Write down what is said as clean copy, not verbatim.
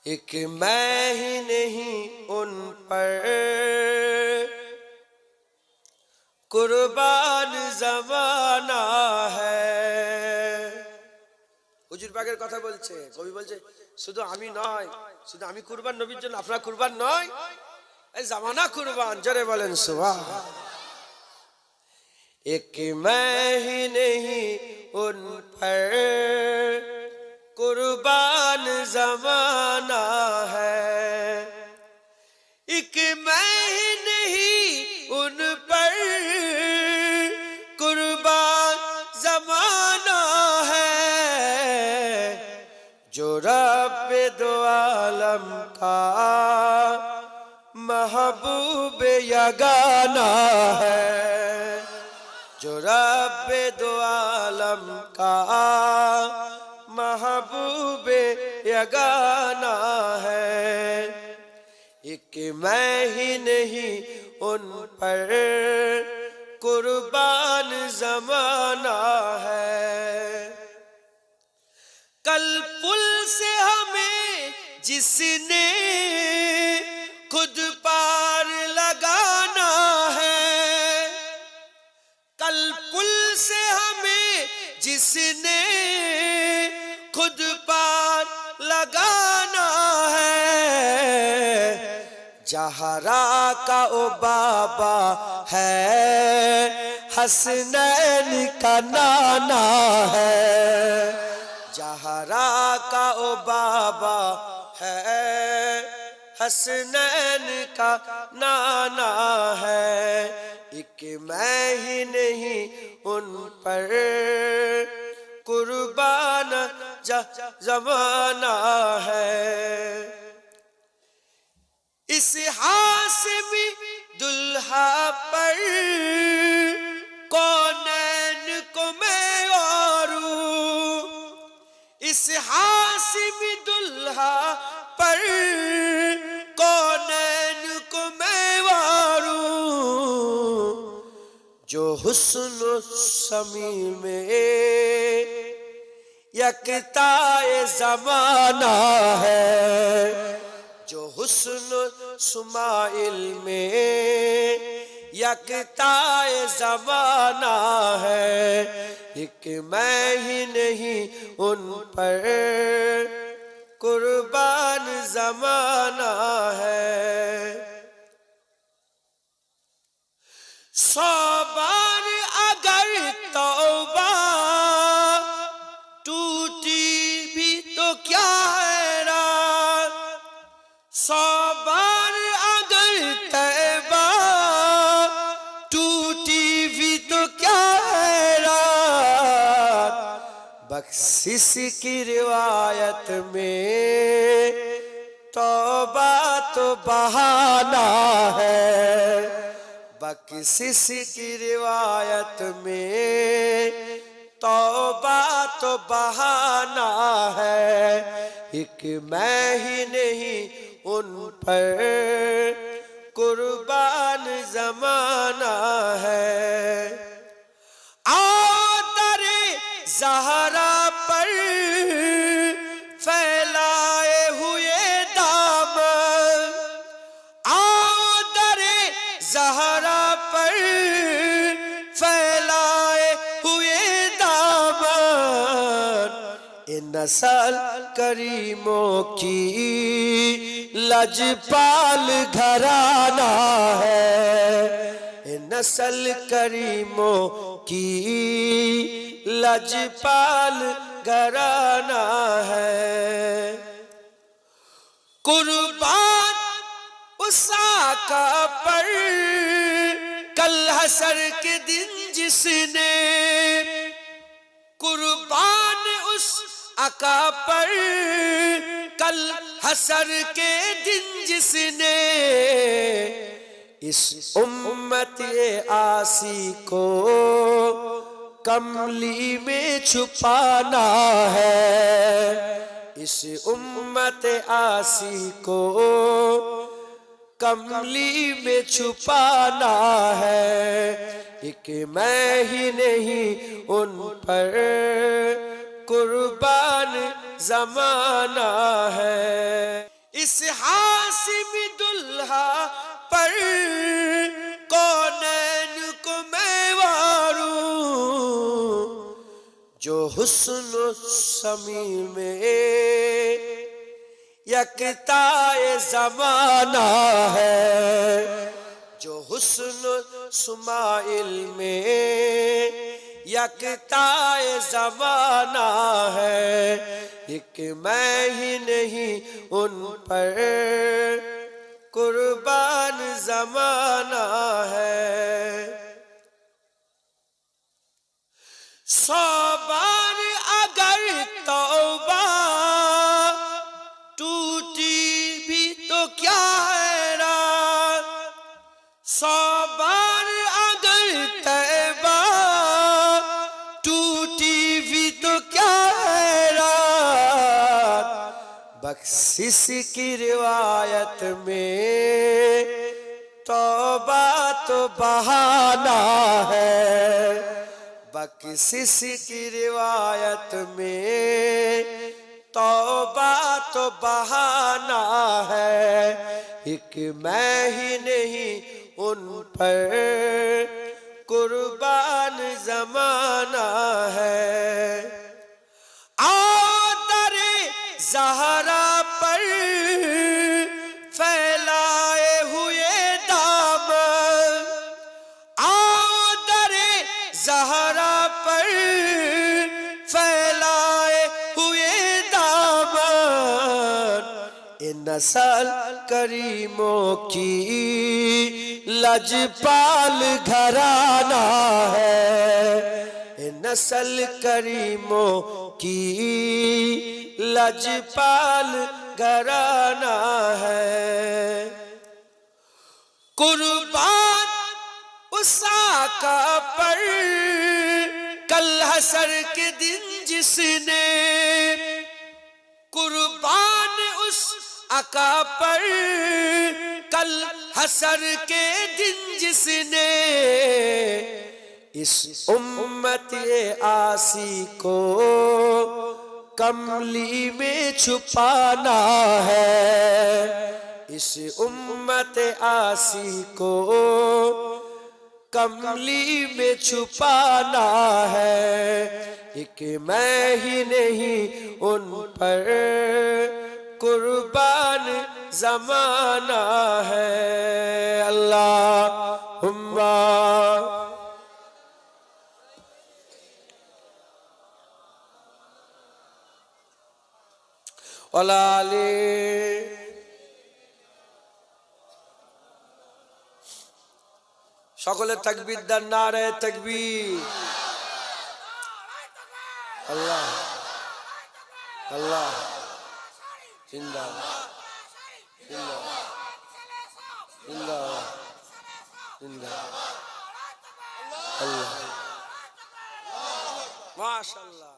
एक मैं ही नहीं उन पर कुर्बान जमाना है। হুজুর পাকের কথা বলছে, কবি বলছে শুধু আমি নয়, শুধু আমি কুরবান নবীর জন্য, আপনারা কুরবান নয়, এই জামানা কুরবান। জোরে বলেন সুবহান। एक मैं ही नहीं उन पर कुर्बान जमाना है। एक मैं ही नहीं उन पर कुर्बान जमाना है। जो रब दो आलम का महबूब यगाना है। जो रब दो आलम का महबूब यगाना है। एक मैं ही नहीं उन पर कुर्बान जमाना है। कल पुल से हमें जिसने खुद पार लगाना है। कल पुल से हमें जिसने खुद पार लगाना है। जहरा का ओ बाबा है, हसनैन का नाना है। जहरा का ओ बाबा है, हसनैन का नाना है। एक मैं ही नहीं उन पर कुर्बान जमाना है। इस हाशमी दुल्हा पर कौनैन को मैं औरूं। इस हाशमी दुल्हा पर कौनैन को मैं वारूं। जो हुस्न समी में यकताए ज़माना है। जो हुस्न सुमाइल में यकताए ज़माना है। एक मैं ही नहीं उन पर कुर्बान जमाना है। 100 बार अगर तौबा टूटी भी तो क्या है रात। 100 बार अगर तौबा टूटी भी तो क्या है रात। बख्शिश की रिवायत में तौबा तो बहाना है। बख्शिश की रिवायत में तौबा तो बहाना है। एक मैं ही नहीं उन पर कुर्बान जमाना है। आदरे ज़हरा पर फैलाए हुए दामन। आदरे ज़हरा पर फैलाए हुए दामन। ये नस्ल करीमों की लजपाल घराना है। ये नस्ल करीमों की लजपाल घराना है। कुर्बान उस आका पर कल हशर के दिन जिसने। कुर्बान उस आका पर कल हशर के दिन जिसने। इस उम्मत आसी को कमली में छुपाना है। इस उम्मत आसी को कमली में छुपाना है। एक मैं ही नहीं उन पर कुर्बान जमाना है। हुस्न समी में यकताए ज़माना है, जो हुस्न सुमाइल में यकताए ज़माना है, एक मैं ही नहीं उन पर कुर्बान ज़माना है। 100 बार अगर तौबा टूटी भी तो क्या है रात, 100 बार अगर तौबा टूटी भी तो क्या है रात, बख्शिश की रिवायत में तौबा तो बहाना है, बख्शिश की रिवायत में तौबा तो बहाना है, एक मैं ही नहीं उन पर कुर्बान ज़माना है। आओ दरे ज़हरा पर फैलाए हुए दामन, आओ दरे ज़हरा पर फैलाए हुए दामन, ये नस्ल करीमों की लजपाल घराना है, ये नस्ल करीमों की लजपाल घराना है। कुर्बान उस आका पर कल हशर के दिन जिसने, कुर्बान उस आका पर कल हशर के दिन जिसने, इस उम्मत आसी को कमली में छुपाना है, इस उम्मत आसी को कमली में छुपाना है, एक मैं ही नहीं उन पर कुर्बान ज़माना है। अल्लाहुम्मा वलाले। সকলে তাকবীর দেন, নারে তাকবীর। আল্লাহ আল্লাহ জিন্দাবাদ জিন্দাবাদ জিন্দাবাদ জিন্দাবাদ। আল্লাহ মাশাআল্লাহ।